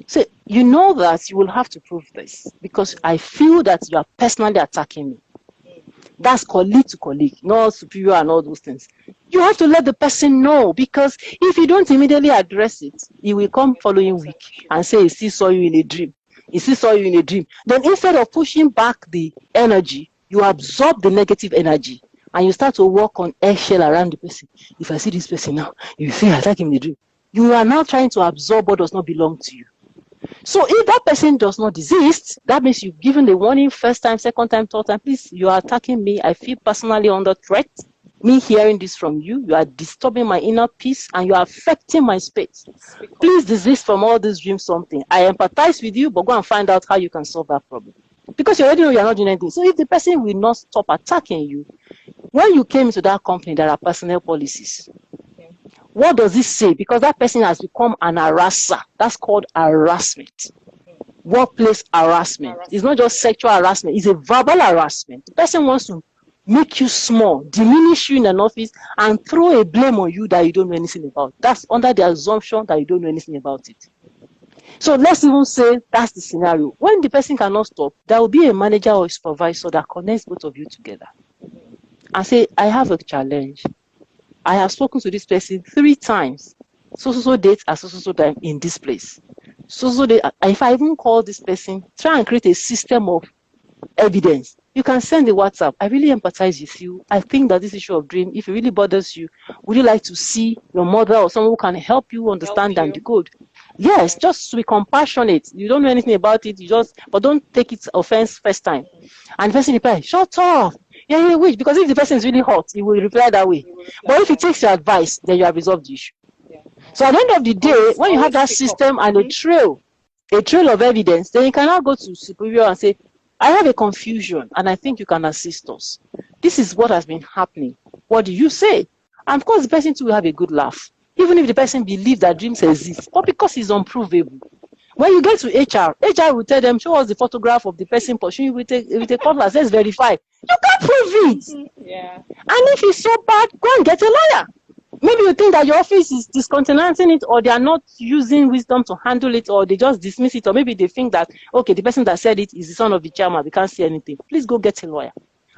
Say, you know that you will have to prove this because I feel that you are personally attacking me. That's colleague to colleague, not superior and all those things. You have to let the person know, because if you don't immediately address it, he will come following week and say he still saw you in a dream. He still saw you in a dream. Then instead of pushing back the energy, you absorb the negative energy and you start to walk on eggshell around the person. If I see this person now, you see I attack him in the dream. You are now trying to absorb what does not belong to you. So if that person does not desist, that means you've given the warning first time, second time, third time. Please, you are attacking me. I feel personally under threat. Me hearing this from you, you are disturbing my inner peace and you are affecting my space. Please desist from all this dream something. I empathize with you, but go and find out how you can solve that problem. Because you already know you're not doing anything. So if the person will not stop attacking you, when you came into that company, there are personnel policies. What does this say? Because that person has become an harasser. That's called harassment. Workplace harassment. It's not just sexual harassment. It's a verbal harassment. The person wants to make you small, diminish you in an office, and throw a blame on you that you don't know anything about. That's under the assumption that you don't know anything about it. So let's even say that's the scenario. When the person cannot stop, there will be a manager or a supervisor that connects both of you together and say, I have a challenge. I have spoken to this person 3 times. So date at so time in this place. So date. If I even call this person, try and create a system of evidence. You can send a WhatsApp. I really empathize with you. I think that this issue of dream, if it really bothers you, would you like to see your mother or someone who can help you understand and decode? Yes, just to be compassionate. You don't know anything about it. But don't take it offense first time. And the person replies, shut up. Yeah, wait, because if the person is really hot, he will reply that way. But if he takes your advice, then you have resolved the issue. So at the end of the day, when you have that system and a trail of evidence, then you can now go to superior and say, I have a confusion and I think you can assist us. This is what has been happening. What do you say? And of course, the person too will have a good laugh. Even if the person believes that dreams exist, but because it's unprovable. When you get to HR will tell them, show us the photograph of the person pursuing you with a cutlass. Let's verify. You can't prove it. Yeah. And if it's so bad, go and get a lawyer. Maybe you think that your office is discontinuing it, or they are not using wisdom to handle it, or they just dismiss it, or maybe they think that, okay, the person that said it is the son of the chairman, we can't see anything. Please go get a lawyer.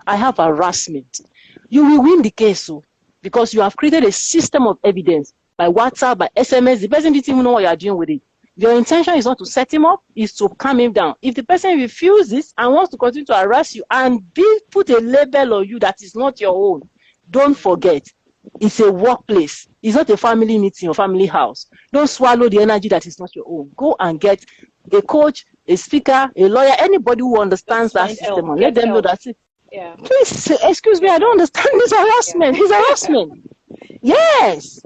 I have harassment. You will win the case, so, because you have created a system of evidence by WhatsApp, by SMS. The person didn't even know what you are doing with it. Your intention is not to set him up, is to calm him down. If the person refuses and wants to continue to harass you and put a label on you that is not your own, don't forget, it's a workplace. It's not a family meeting or family house. Don't swallow the energy that is not your own. Go and get a coach, a speaker, a lawyer, anybody who understands that system, and let them know that it. Yeah. Please, excuse me, I don't understand this harassment. It's harassment. Yes.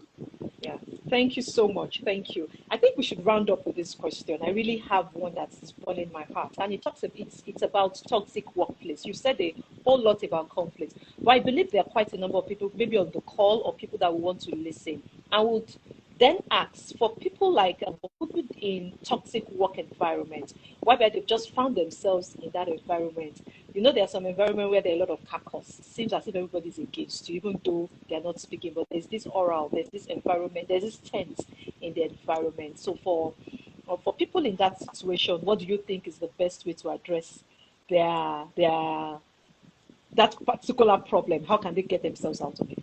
Yeah. Thank you so much. Thank you. I think we should round up with this question. I really have one that's burning my heart, and it's about toxic workplace. You said a whole lot about conflict, but I believe there are quite a number of people, maybe on the call, or people that will want to listen. I would then ask for people like people in toxic work environment, whereby they've just found themselves in that environment. You know, there's some environment where there are a lot of cackles. It seems as if everybody's against you, even though they're not speaking, but there's this oral, there's this environment, there's this tense in the environment. So for people in that situation, what do you think is the best way to address that particular problem? How can they get themselves out of it?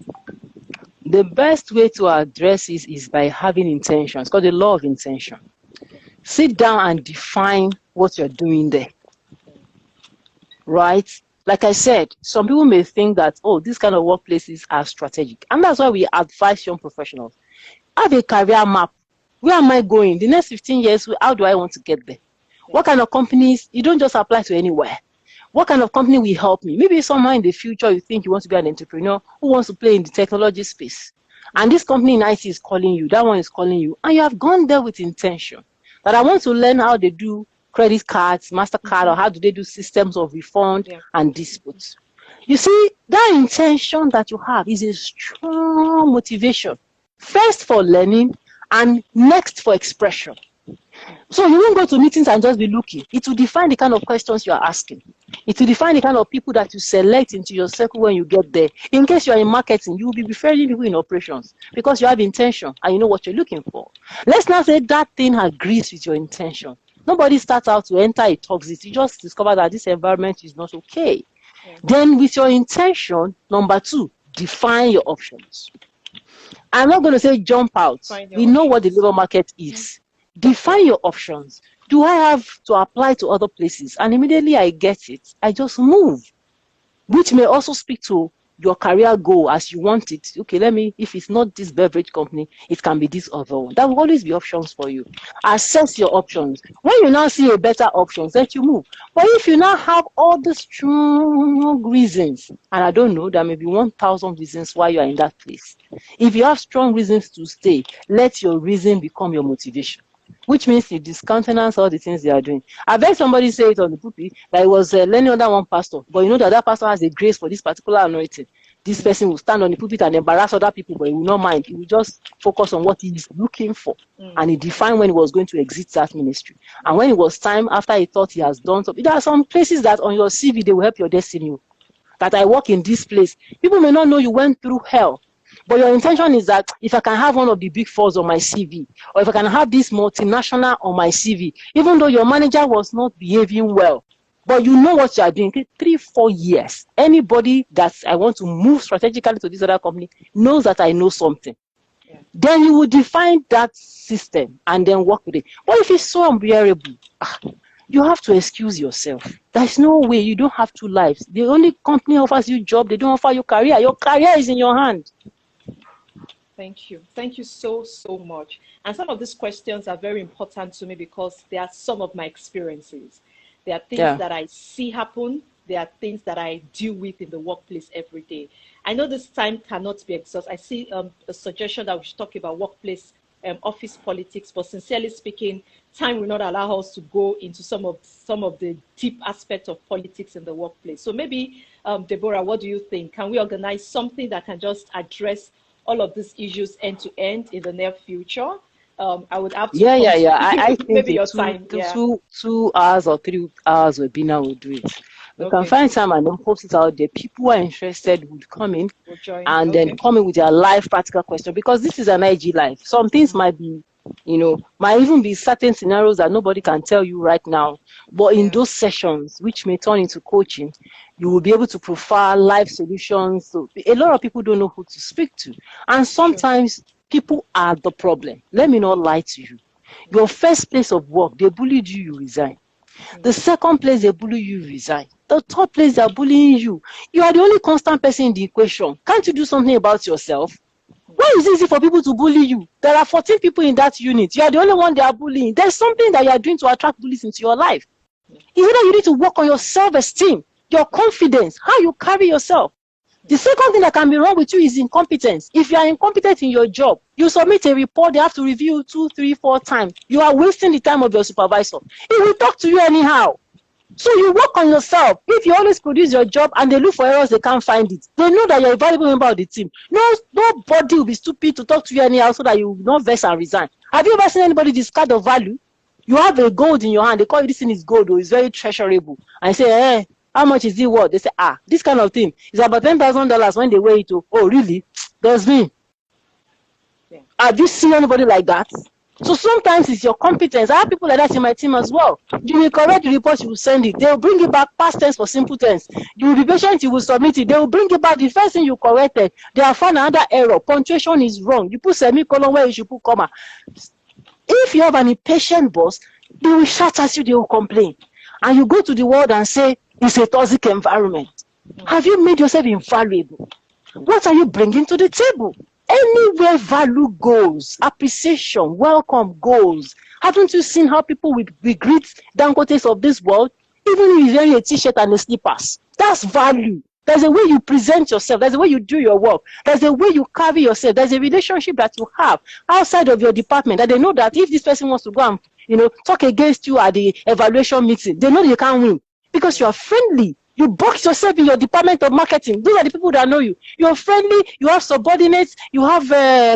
The best way to address it is by having intention. It's called the law of intention. Sit down and define what you're doing there. Right? Like I said, some people may think that, oh, these kind of workplaces are strategic. And that's why we advise young professionals. Have a career map. Where am I going? The next 15 years, how do I want to get there? What kind of companies? You don't just apply to anywhere. What kind of company will help me? Maybe somewhere in the future you think you want to be an entrepreneur who wants to play in the technology space. And this company in IT is calling you, that one is calling you, and you have gone there with intention. That I want to learn how they do credit cards, MasterCard, or how do they do systems of refund and disputes. You see, that intention that you have is a strong motivation. First for learning and next for expression. So you won't go to meetings and just be looking. It will define the kind of questions you are asking. It will define the kind of people that you select into your circle when you get there. In case you are in marketing, you will be referring people in operations because you have intention and you know what you're looking for. Let's now say that thing agrees with your intention. Nobody starts out to enter a toxic. You just discover that this environment is not okay. Then with your intention, number 2, define your options. I'm not going to say jump out. We know what the labor market is. Define your options. do I have to apply to other places? And immediately I get it, I just move, which may also speak to your career goal as you want it. Okay, if it's not this beverage company, it can be this other one. There will always be options for you. Assess your options. When you now see a better option, let you move. But if you now have all the strong reasons, and I don't know, there may be 1,000 reasons why you are in that place. If you have strong reasons to stay, let your reason become your motivation, which means you discountenance all the things they are doing. I've heard somebody say it on the pulpit that he was learning under one pastor, but you know that pastor has a grace for this particular anointing. This person will stand on the pulpit and embarrass other people, but he will not mind. He will just focus on what he is looking for. And he defined when he was going to exit that ministry. And when it was time, after he thought he has done something, there are some places that on your CV, they will help your destiny. That I work in this place. People may not know you went through hell. But your intention is that if I can have one of the big fours on my CV, or if I can have this multinational on my CV, even though your manager was not behaving well, but you know what you are doing, 3-4 years, anybody that I want to move strategically to this other company knows that I know something. Yeah. Then you will define that system and then work with it. But if it's so unbearable, you have to excuse yourself. There's no way. You don't have 2 lives. The only company offers you job, they don't offer you career. Your career is in your hand. Thank you. Thank you so much. And some of these questions are very important to me because they are some of my experiences. There are things that I see happen. There are things that I deal with in the workplace every day. I know this time cannot be exhausted. I see a suggestion that we should talk about workplace, office politics, but sincerely speaking, time will not allow us to go into some of the deep aspects of politics in the workplace. So maybe, Deborah, what do you think? Can we organize something that can just address all of these issues end to end in the near future? I would have to. I think maybe your time. 2 hours or 3 hours webinar will do it. We can find time and then post it out there. People who are interested would come in and then come in with their live practical question, because this is an IG live. Some things might be, might even be certain scenarios that nobody can tell you right now. But in those sessions, which may turn into coaching, you will be able to profile live solutions. So a lot of people don't know who to speak to. And sometimes people are the problem. Let me not lie to you. Your first place of work, they bullied you, you resign. The second place they bully you, resign. The third place they're bullying you. You are the only constant person in the equation. Can't you do something about yourself? Why is it easy for people to bully you? There are 14 people in that unit. You are the only one they are bullying. There's something that you are doing to attract bullies into your life. It's either you need to work on your self-esteem, your confidence, how you carry yourself. The second thing that can be wrong with you is incompetence. If you are incompetent in your job, you submit a report, they have to review 2, 3, 4 times. You are wasting the time of your supervisor. He will talk to you anyhow. So you work on yourself. If you always produce your job and they look for errors, they can't find it. They know that you're a valuable member of the team. Nobody will be stupid to talk to you anyhow so that you will not vex and resign. Have you ever seen anybody discard of value? You have a gold in your hand. They call you, this thing is gold, or it's very treasurable. And you say, how much is it worth? They say, this kind of thing is about $10,000 when they weigh it. Oh, really? That's me. Yeah. Have you seen anybody like that? So sometimes it's your competence. I have people like that in my team as well. You will correct the report, you will send it. They will bring it back past tense for simple tense. You will be patient, you will submit it. They will bring it back. The first thing you corrected, they have found another error. Punctuation is wrong. You put semicolon where you should put comma. If you have an impatient boss, they will shout at you, they will complain. And you go to the world and say, it's a toxic environment. Have you made yourself invaluable? What are you bringing to the table? Anywhere value goes, appreciation, welcome goes. Haven't you seen how people with greet Dangotes of this world, even if you're wearing a t-shirt and a slippers? That's value. There's a way you present yourself. There's a way you do your work. There's a way you carry yourself. There's a relationship that you have outside of your department that they know that if this person wants to go and talk against you at the evaluation meeting, they know you can't win because you are friendly. You box yourself in your department of marketing. Those are the people that know you. You're friendly, you have subordinates, you have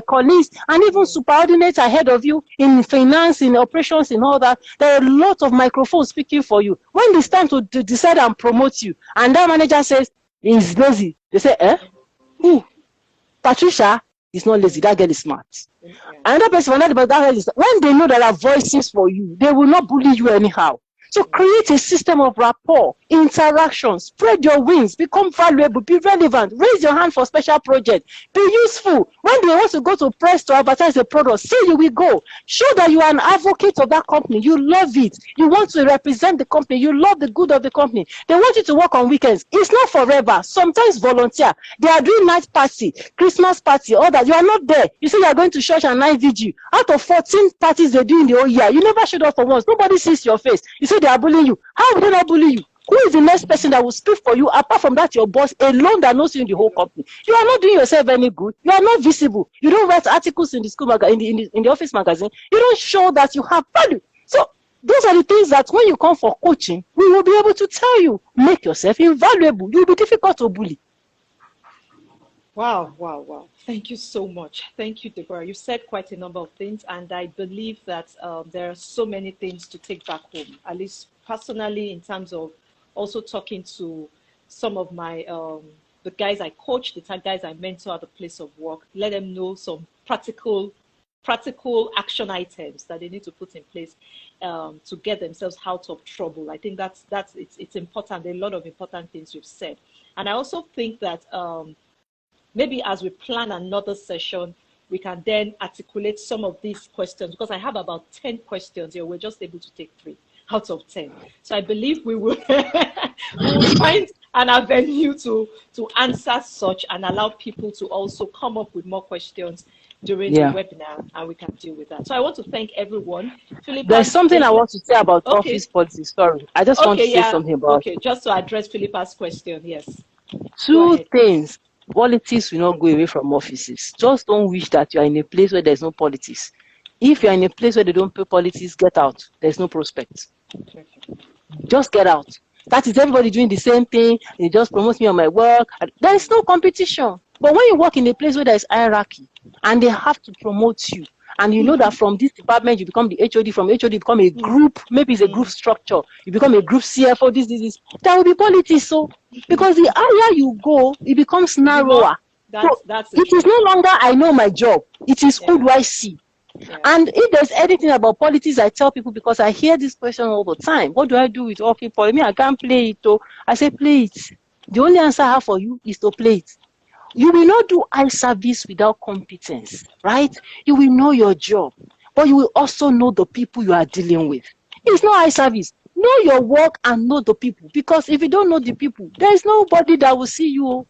colleagues, and even subordinates ahead of you in finance, in operations, in all that. There are a lot of microphones speaking for you. When it's time to decide and promote you, and that manager says, he's lazy, they say, who? Patricia is not lazy, that girl is smart. Yeah. Another person, that girl is, when they know there are voices for you, they will not bully you anyhow. So create a system of rapport. interaction, spread your wings, become valuable, be relevant, raise your hand for special projects, be useful. When they want to go to press to advertise a product, say you will go. Show that you are an advocate of that company. You love it. You want to represent the company. You love the good of the company. They want you to work on weekends. It's not forever. Sometimes volunteer. They are doing night party, Christmas party, all that. You are not there. You say you are going to church and night vigil. Out of 14 parties they do in the whole year, you never showed up for once. Nobody sees your face. You say they are bullying you. How will they not bully you? Who is the next person that will speak for you apart from that your boss alone that knows you in the whole company? You are not doing yourself any good. You are not visible. You don't write articles in the school in the office magazine. You don't show that you have value. So those are the things that when you come for coaching, we will be able to tell you. Make yourself invaluable. You will be difficult to bully. Wow, wow, wow. Thank you so much. Thank you, Deborah. You said quite a number of things, and I believe that there are so many things to take back home, at least personally, in terms of also talking to some of my, the guys I coach, the guys I mentor at the place of work, let them know some practical action items that they need to put in place to get themselves out of trouble. I think it's important. There are a lot of important things you've said. And I also think that maybe as we plan another session, we can then articulate some of these questions, because I have about 10 questions here. We're just able to take 3 out of 10. So I believe we will, we will find an avenue to answer such and allow people to also come up with more questions during the webinar, and we can deal with that. So I want to thank everyone. Philippa, there's something I want to say about office politics. Sorry, I just want to say something about. Okay, just to address Philippa's question, yes. 2 things. Politics will not go away from offices. Just don't wish that you are in a place where there's no politics. If you're in a place where they don't pay politics, get out. There's no prospect. Just get out. That is everybody doing the same thing. They just promote me on my work. There is no competition. But when you work in a place where there is hierarchy and they have to promote you, and you know that from this department you become the HOD, from HOD you become a group, maybe it's a group structure, you become a group CFO, this. There will be politics. So because the higher you go, it becomes narrower. It is no longer I know my job. It is who do I see? And if there's anything about politics, I tell people, because I hear this question all the time. What do I do with okay politics? I can't play it. So I say play it. The only answer I have for you is to play it. You will not do eye service without competence, right? You will know your job, but you will also know the people you are dealing with. It's not eye service. Know your work and know the people. Because if you don't know the people, there is nobody that will see you.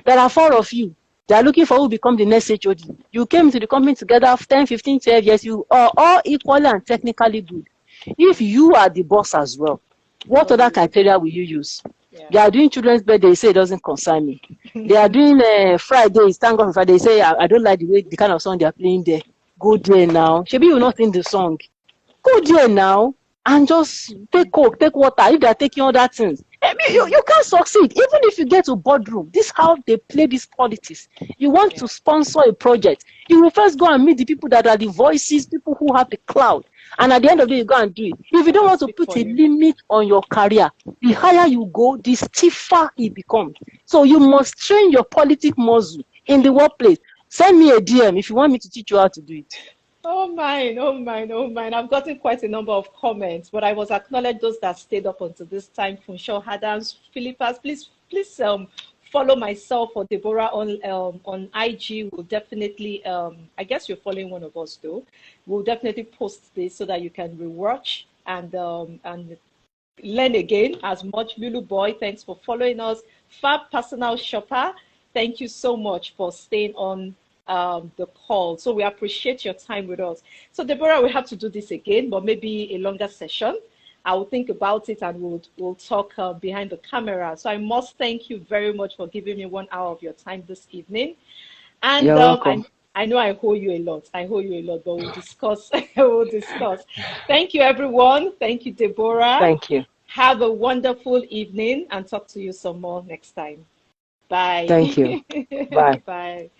There are 4 of you. They are looking for who will become the next HOD. You came to the company together for 10, 15, 12 years. You are all equally and technically good. If you are the boss as well, what other criteria will you use? They are doing children's birthday, they say it doesn't concern me. They are doing Fridays, thank God for Friday, they say I don't like the kind of song they are playing there. Go there now. Maybe you will not sing the song. Go there now and just take coke, take water. If they are taking other things, you can't succeed. Even if you get to boardroom, this is how they play this politics. You want to sponsor a project, you will first go and meet the people that are the voices, people who have the cloud. And at the end of the day, you go and do it. If you don't want to put a limit on your career, the higher you go, the stiffer it becomes. So you must train your politic muscle in the workplace. Send me a DM if you want me to teach you how to do it. Oh mine. I've gotten quite a number of comments, but I was acknowledge those that stayed up until this time. Funshaw Adams, Philippas, please follow myself or Deborah on IG. We'll definitely, I guess you're following one of us though. We'll definitely post this so that you can rewatch and learn again as much. Lulu Boy, thanks for following us. Fab Personal Shopper, thank you so much for staying on the call. So we appreciate your time with us. So Deborah, we have to do this again, but maybe a longer session. I will think about it and we'll talk behind the camera. So I must thank you very much for giving me 1 hour of your time this evening. And you're welcome. I know I owe you a lot. But we'll discuss. Thank you, everyone. Thank you, Deborah. Thank you. Have a wonderful evening and talk to you some more next time. Bye. Thank you. Bye. Bye.